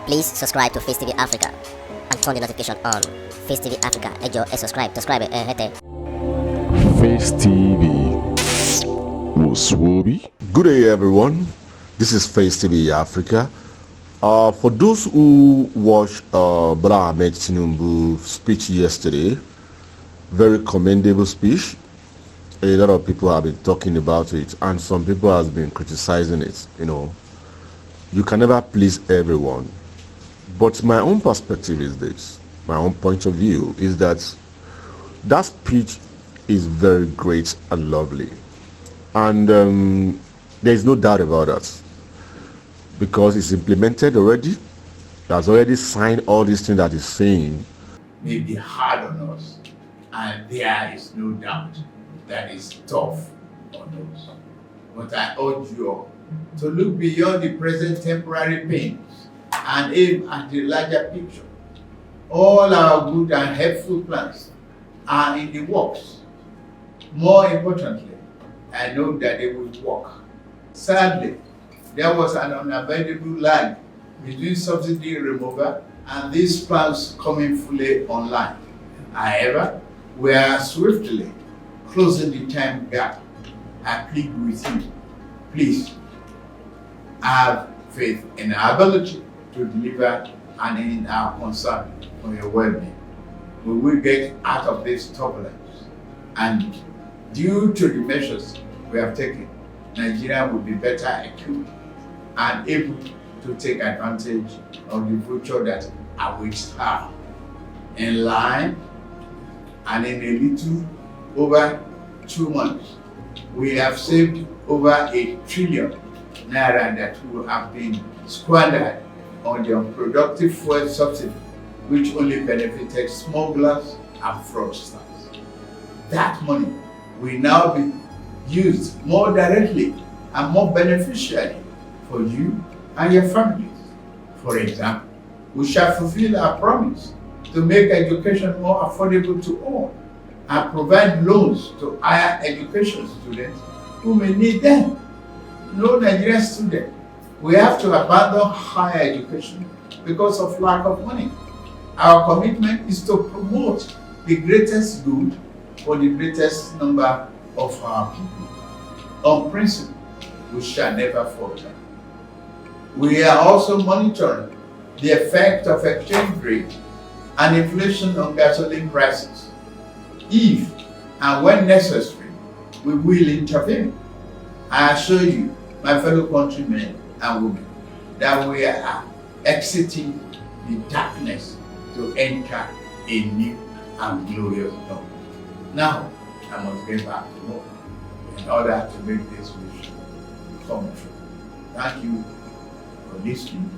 Please subscribe to Face TV Africa and turn the notification on. Face TV Africa, ẹ jọ̀ọ́, subscribe, hete. Face TV was Swoby. Good day, everyone. This is Face TV Africa. For those who watched Bola Tinubu's speech yesterday, very commendable speech. A lot of people have been talking about it, and some people have been criticizing it. You can never please everyone. But my own perspective is this. My own point of view is that speech is very great and lovely. And there is no doubt about that. Because it's implemented already. It has already signed all these things that he's saying. May be hard on us. And there is no doubt that it's tough on us. But I urge you all to look beyond the present temporary pains and aim at the larger picture. All our good and helpful plans are in the works. More importantly, I know that they will work. Sadly, there was an unavoidable lag between subsidy removal and these plans coming fully online. However, we are swiftly closing the time gap. I plead with you, please have faith in our ability to deliver and in our concern for your well-being. We will get out of this turbulence, and due to the measures we have taken, Nigeria will be better equipped and able to take advantage of the future that awaits her. In line and in a little over 2 months, we have saved over 1 trillion naira that would have been squandered on the unproductive fuel subsidy, which only benefited smugglers and fraudsters. That money will now be used more directly and more beneficially for you and your families. For example, we shall fulfill our promise to make education more affordable to all and provide loans to higher education students who may need them. No Nigerian student will have to abandon higher education because of lack of money. Our commitment is to promote the greatest good for the greatest number of our people. On principle, we shall never falter. We are also monitoring the effect of exchange rate and inflation on gasoline prices. If and when necessary, we will intervene. I assure you, my fellow countrymen and women, that we are exiting the darkness to enter a new and glorious dawn. Now, I must get back to work in order to make this wish come true. Thank you for listening,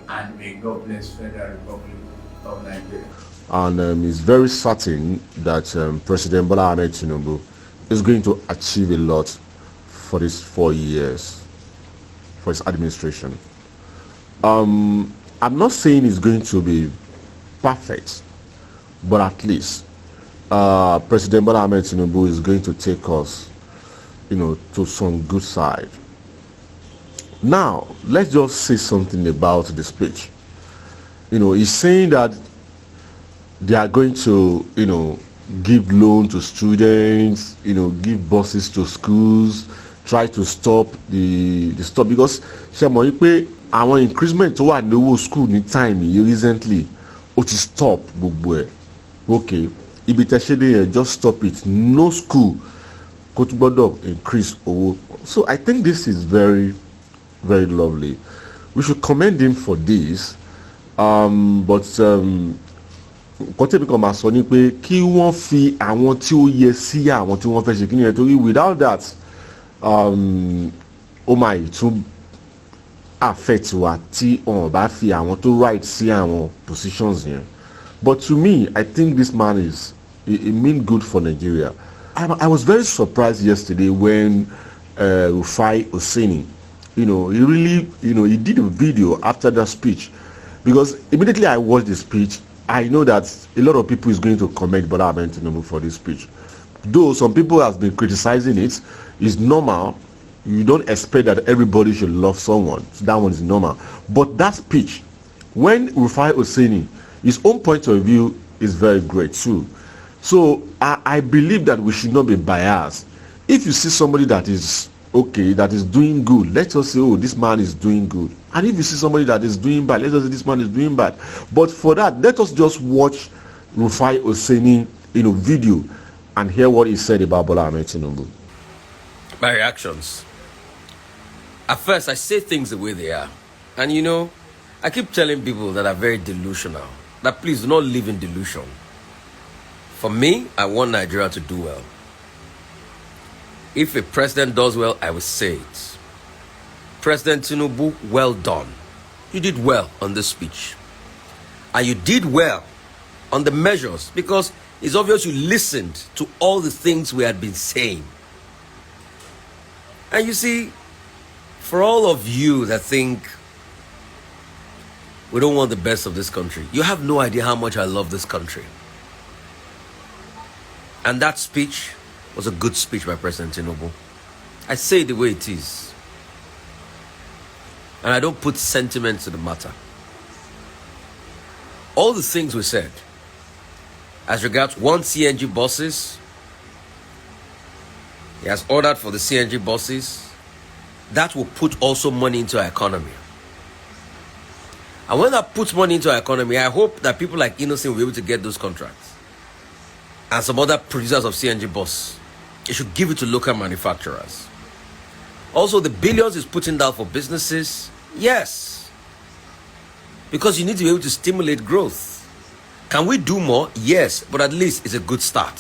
and may God bless Federal Republic of Nigeria. And it's very certain that President Bola Tinubu is going to achieve a lot for these 4 years, for his administration. I'm not saying it's going to be perfect, but at least President Bola Tinubu is going to take us, to some good side. Now, let's just say something about the speech. He's saying that they are going to, give loan to students, give buses to schools, try to stop the stop, because our increment to what the school ní time recently, to stop gbogbo ẹ̀. Okay, just stop it. No school could increase owó. So I think this is very, very lovely. We should commend him for this. But máa sọ ni pé kí wọ́n fi àwọn tí ó yẹ sí àwọn tí wọ́n fẹ́ ṣe kí ni ẹ̀ torí without that ó máa tún affect wa tí wọ́n bá fi àwọn tó right sí àwọn positions yẹn. But to me, I think this man it mean good for Nigeria. I was very surprised yesterday when Rufai Oseni, he really, he did a video after that speech, because immediately I watched the speech, I know that a lot of people is going to comment Bola Tinubu for this speech. Though some people have been criticizing it, it's normal. You don't expect that everybody should love someone. So that one is normal. But that speech When Rufai Oseni, his own point of view is very great too. So I believe that we should not be biased. If you see somebody that is okay, that is doing good, let us say, oh, this man is doing good. And if you see somebody that is doing bad, let us say this man is doing bad. But for that, let us just watch Rufai Oseni, video and hear what he said about Bola Tinubu. My reactions. At first, I say things the way they are. And I keep telling people that are very delusional that please do not live in delusion. For me, I want Nigeria to do well. If a president does well, I will say it. President Tinubu, well done. You did well on this speech. And you did well on the measures because it's obvious you listened to all the things we had been saying. And you see, for all of you that think we don't want the best of this country, you have no idea how much I love this country. And that speech was a good speech by President Tinubu. I say it the way it is. And I don't put sentiment to the matter. All the things we said, as regards CNG buses, he has ordered for the CNG buses, that will put also money into our economy. And when that puts money into our economy, I hope that people like Innocent will be able to get those contracts. And some other producers of CNG bus, it should give it to local manufacturers. Also, the billions is putting down for businesses. Yes. Because you need to be able to stimulate growth. Can we do more? Yes. But at least it's a good start.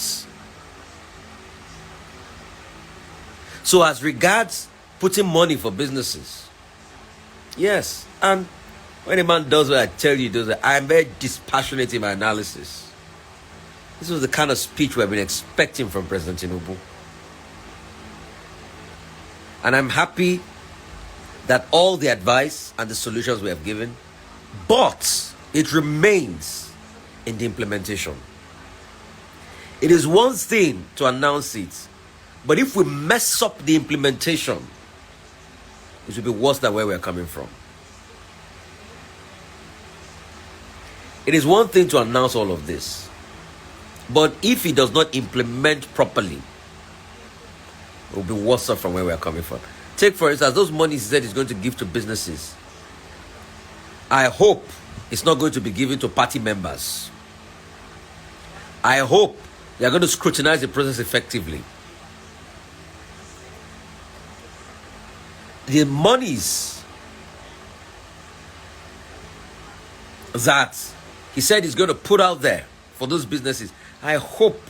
So as regards putting money for businesses, yes. And when a man does what I tell you, does it, I am very dispassionate in my analysis. This was the kind of speech we have been expecting from President Tinubu. And I'm happy that all the advice and the solutions we have given, but it remains in the implementation. It is one thing to announce it, but if we mess up the implementation, it will be worse than where we are coming from. It is one thing to announce all of this, but if he does not implement properly, it will be worse off from where we are coming from. Take, for instance, those monies he said he's going to give to businesses. I hope it's not going to be given to party members. I hope they are going to scrutinize the process effectively. The monies that he said he's going to put out there for those businesses, I hope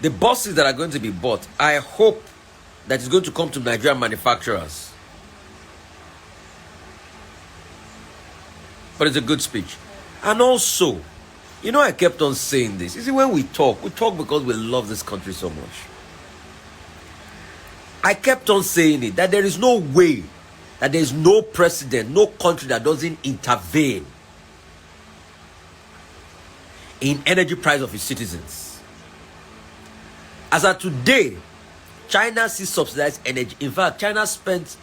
the buses that are going to be bought, I hope that it's going to come to Nigerian manufacturers. But it's a good speech. And also, I kept on saying this. You see, when we talk because we love this country so much. I kept on saying it, that there is no way, that there is no president, no country that doesn't intervene in energy price of its citizens. As of today, China sees subsidized energy. In fact, China spent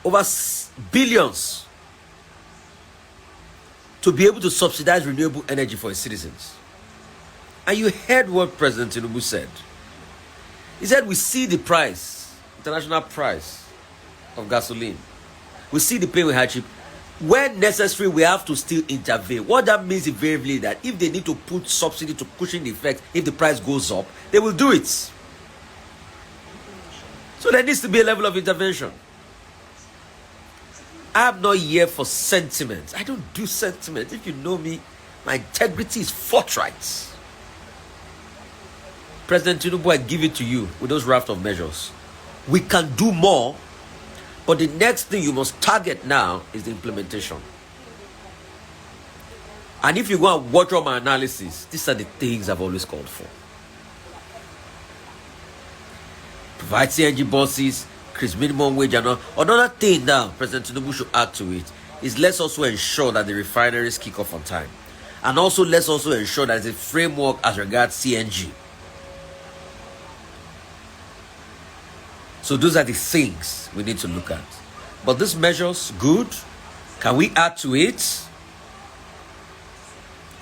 over billions to be able to subsidize renewable energy for its citizens. And you heard what President Tinubu said. He said, we see the price, international price of gasoline. We see the pain with hardship. When necessary, we have to still intervene. What that means invariably that if they need to put subsidy to cushion the effect, if the price goes up, they will do it. So there needs to be a level of intervention. I am not here for sentiment. I don't do sentiment. If you know me, my integrity is forthright. President Tinubu, I give it to you with those raft of measures. We can do more, but the next thing you must target now is the implementation. And if you go and watch all my analysis, these are the things I've always called for. Provide CNG buses, increase minimum wage and all. Another thing now President Tinubu should add to it is let's also ensure that the refineries kick off on time. And also let's also ensure that there's a framework as regards CNG. So those are the things we need to look at. But these measures, good. Can we add to it?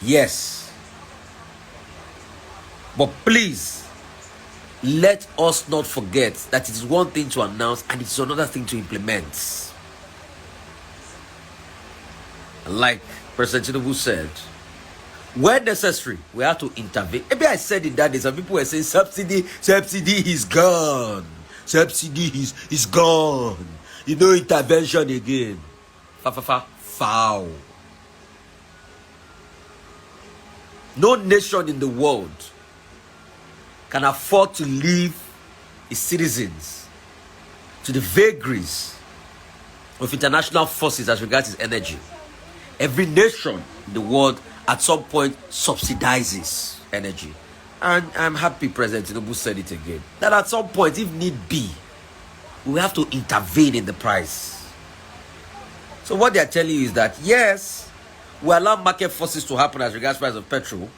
Yes. But please, let us not forget that it is one thing to announce and it's another thing to implement. Like President Tinubu said, when necessary, we have to intervene. Maybe I said it that day. Some people were saying subsidy is gone. Subsidy is gone. You know, intervention again. Foul. No nation in the world can afford to leave its citizens to the vagaries of international forces as regards its energy. Every nation in the world at some point subsidizes energy. And I'm happy President Tinubu said it again, that at some point, if need be, we have to intervene in the price. So what they're telling you is that, yes, we allow market forces to happen as regards price of petrol,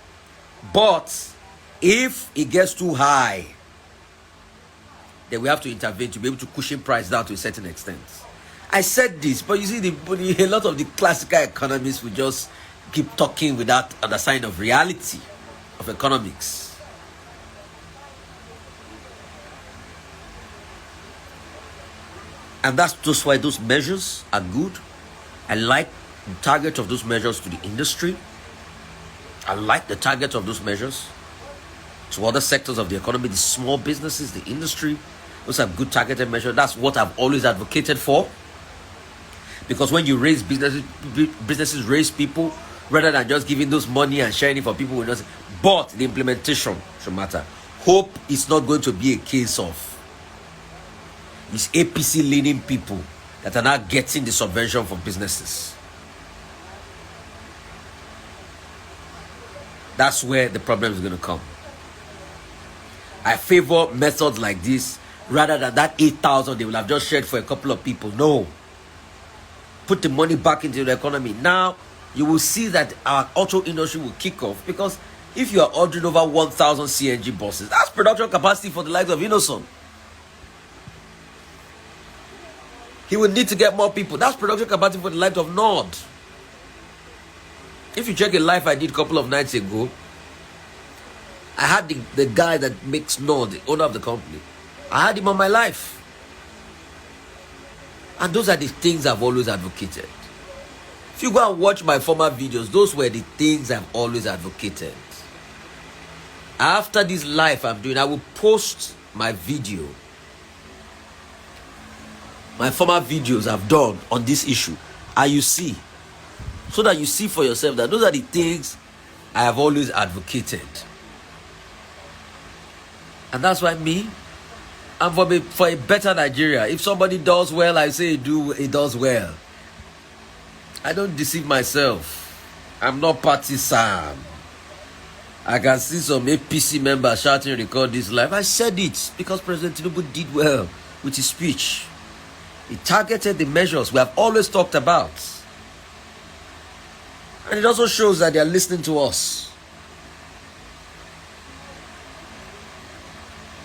but if it gets too high, then we have to intervene to be able to cushion price down to a certain extent. I said this, but you see, a lot of the classical economists will just keep talking without understanding of reality of economics. And that's just why those measures are good. I like the target of those measures to the industry. I like the target of those measures to other sectors of the economy, the small businesses, the industry. Those are good targeted measures. That's what I've always advocated for. Because when you raise businesses raise people, rather than just giving those money and sharing it for people with nothing. But the implementation should matter. Hope is not going to be a case of these APC leading people that are now getting the subvention for businesses. That's where the problem is going to come. I favor methods like this rather than that 8,000 they will have just shared for a couple of people. No. Put the money back into the economy. Now, you will see that our auto industry will kick off, because if you are ordering over 1,000 CNG buses, that's production capacity for the likes of Innocent. He will need to get more people. That's production capacity for the likes of Nord. If you check a live I did a couple of nights ago, I had the guy that makes Nord, the owner of the company. I had him on my life. And those are the things I've always advocated. If you go and watch my former videos, those were the things I've always advocated. After this live I'm doing, I will post my video, my former videos I've done on this issue, and you see, so that you see for yourself that those are the things I have always advocated. And that's why I'm for a better Nigeria. If somebody does well, I say it does well. I don't deceive myself. I'm not partisan. I can see some APC members shouting, record this live. I said it because President Tinubu did well with his speech. He targeted the measures we have always talked about. And it also shows that they are listening to us.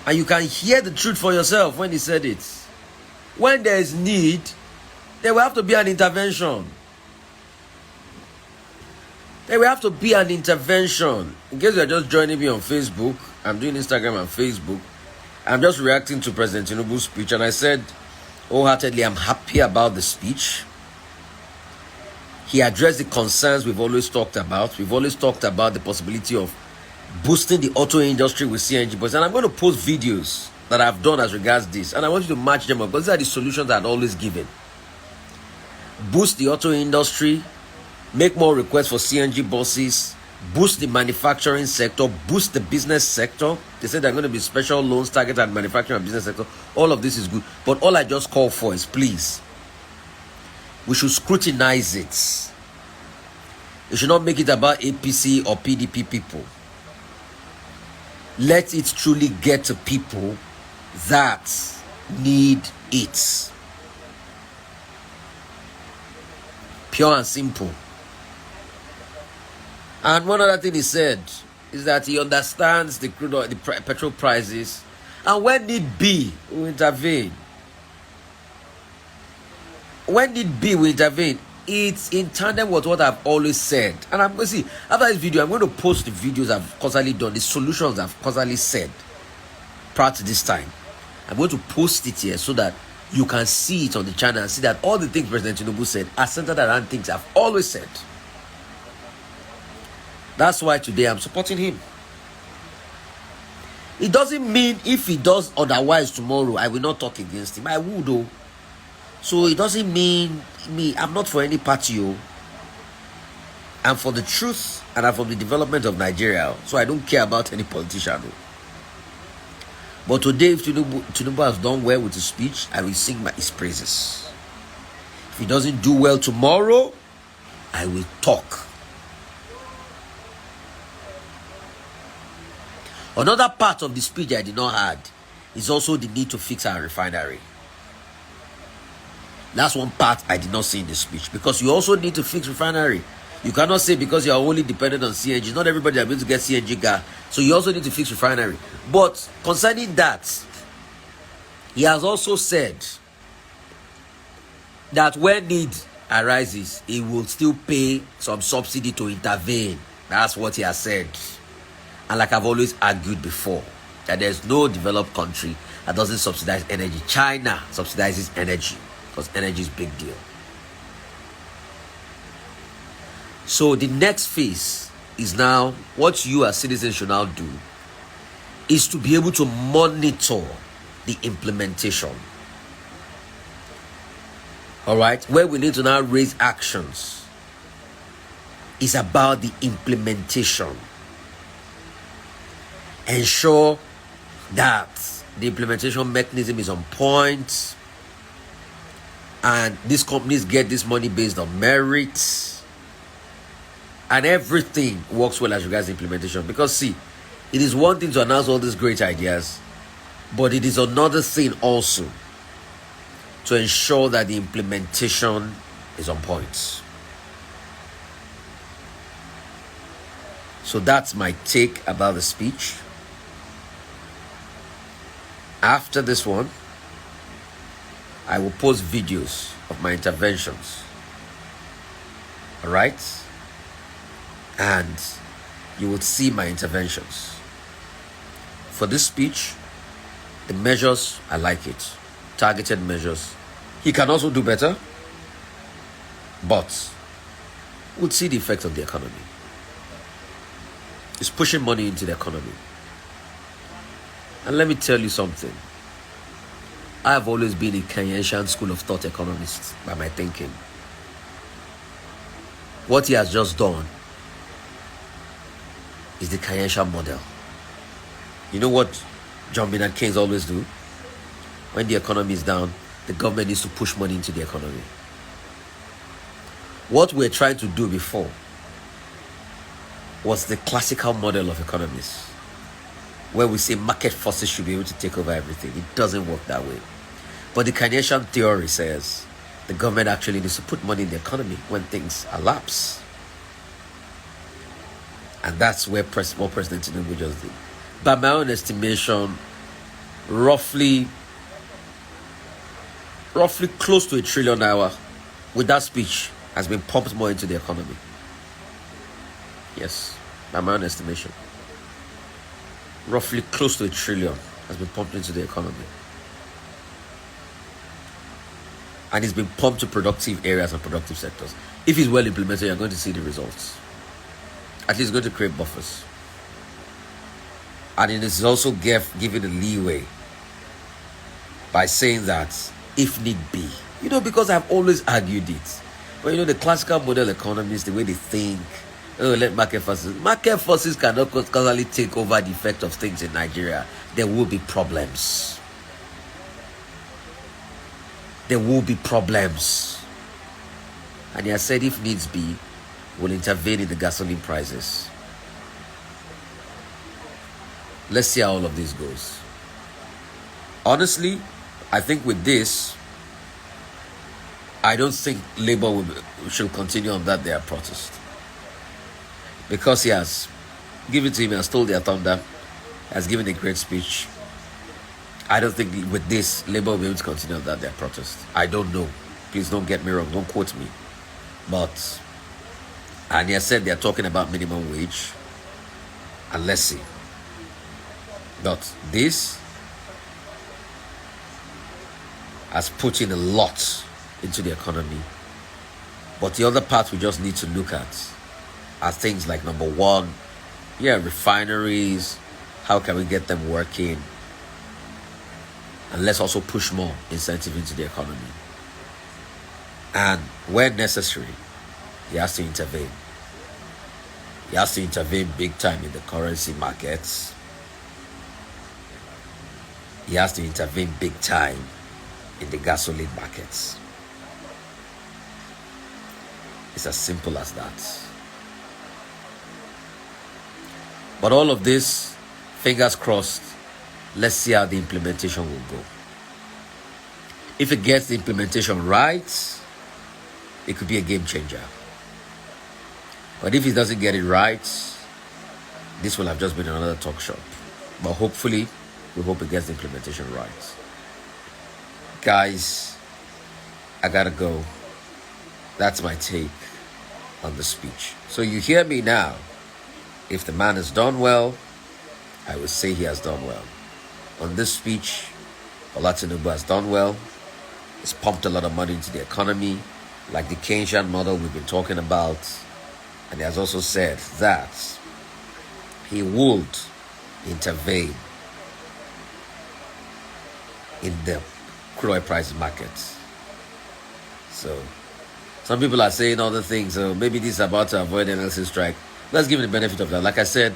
And you can hear the truth for yourself when he said it. When there is need, there will have to be an intervention. There will have to be an intervention. In case you are just joining me on Facebook, I'm doing Instagram and Facebook. I'm just reacting to President Tinubu's speech, and I said wholeheartedly I'm happy about the speech. He addressed the concerns we've always talked about. We've always talked about the possibility of boosting the auto industry with CNG buses. And I'm going to post videos that I've done as regards this. And I want you to match them up, because these are the solutions I've always given. Boost the auto industry, make more requests for CNG buses, boost the manufacturing sector, boost the business sector. They said there are going to be special loans targeted at manufacturing and business sector. All of this is good. But all I just call for is, please, we should scrutinize it. We should not make it about APC or PDP people. Let it truly get to people that need it. Pure and simple. And one other thing he said is that he understands the crude oil, the petrol prices, and when need be, we intervene. When need be, we intervene. it's in tandem with what I've always said. And I'm going to see, after this video, I'm going to post the videos I've constantly done, the solutions I've constantly said prior to this time. I'm going to post it here so that you can see it on the channel and see that all the things President Tinubu said are centered around things I've always said. That's why today I'm supporting him. It doesn't mean if he does otherwise tomorrow, I will not talk against him. I would, though. So it doesn't mean me. I'm not for any party. I'm for the truth and I'm for the development of Nigeria. So I don't care about any politician. But today, if Tinubu has done well with his speech, I will sing his praises. If he doesn't do well tomorrow, I will talk. Another part of the speech I did not add is also the need to fix our refinery. That's one part I did not see in the speech, because you also need to fix refinery. You cannot say because you are only dependent on CNG, not everybody is going to get CNG gas, so you also need to fix refinery. But concerning that, he has also said that when need arises, he will still pay some subsidy to intervene. That's what he has said. And like I've always argued before, that there's no developed country that doesn't subsidize energy. China subsidizes energy because energy is a big deal. So the next phase is now, what you as citizens should now do is to be able to monitor the implementation. All right, where we need to now raise actions is about the implementation. Ensure that the implementation mechanism is on point and these companies get this money based on merit and everything works well as regards implementation. Because see, it is one thing to announce all these great ideas, but it is another thing also to ensure that the implementation is on point. So that's my take about the speech. After this one, I will post videos of my interventions. All right? And you will see my interventions. For this speech, the measures, I like it. Targeted measures. He can also do better, but we'll see the effect on the economy. It's pushing money into the economy. And let me tell you something. I have always been a Keynesian school of thought economist by my thinking. What he has just done is the Keynesian model. You know what John Maynard Keynes always do? When the economy is down, the government needs to push money into the economy. What we're trying to do before was the classical model of economists, where we say market forces should be able to take over everything. It doesn't work that way. But the Keynesian theory says the government actually needs to put money in the economy when things elapse. And that's where what President Tinubu just did. By my own estimation, roughly close to $1 trillion with that speech has been pumped more into the economy. Yes, by my own estimation. Roughly close to $1 trillion has been pumped into the economy. And it's been pumped to productive areas and productive sectors. If it's well implemented, you're going to see the results. At least it's going to create buffers. And it is also given a leeway by saying that if need be, because I've always argued it. But the classical model economists, the way they think, let market forces cannot causally take over the effect of things in Nigeria. There will be problems. There will be problems. And he has said if needs be, will intervene in the gasoline prices. Let's see how all of this goes. Honestly, I think with this, I don't think Labour should continue on that their protest. Because he has given to him, he has told their thunder, has given a great speech. I don't think with this, Labour will be able to continue on that their protest. I don't know. Please don't get me wrong. Don't quote me. But Ania said they're talking about minimum wage. And let's see. But this has put in a lot into the economy. But the other part we just need to look at are things like, number one, refineries. How can we get them working? And let's also push more incentive into the economy. And where necessary, he has to intervene. He has to intervene big time in the currency markets. He has to intervene big time in the gasoline markets. It's as simple as that. But all of this, fingers crossed, let's see how the implementation will go. If it gets the implementation right, it could be a game changer. But if it doesn't get it right, this will have just been another talk shop. But hopefully, we hope it gets the implementation right. Guys, I gotta go. That's my take on the speech. So you hear me now. If the man has done well, I would say he has done well. On this speech, Bola Tinubu has done well. He's pumped a lot of money into the economy, like the Keynesian model we've been talking about. And he has also said that he would intervene in the crude oil price markets. So some people are saying other things. So maybe this is about to avoid an NLC strike. Let's give him the benefit of that. Like I said,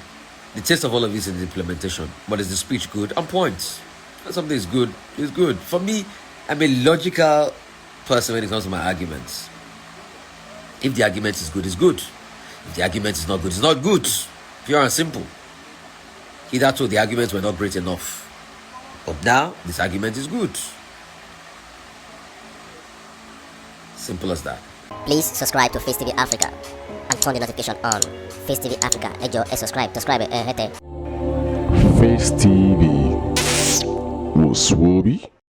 the taste of all of this is the implementation. But is the speech good? On point. When something is good, it's good. For me, I'm a logical person when it comes to my arguments. If the argument is good, it's good. If the argument is not good, it's not good. Pure and simple. Hitherto, the arguments were not great enough. But now, this argument is good. Simple as that. Please subscribe to Face TV Africa and turn the notification on. Face TV Africa, subscribe, hete. Face TV. Muswobi.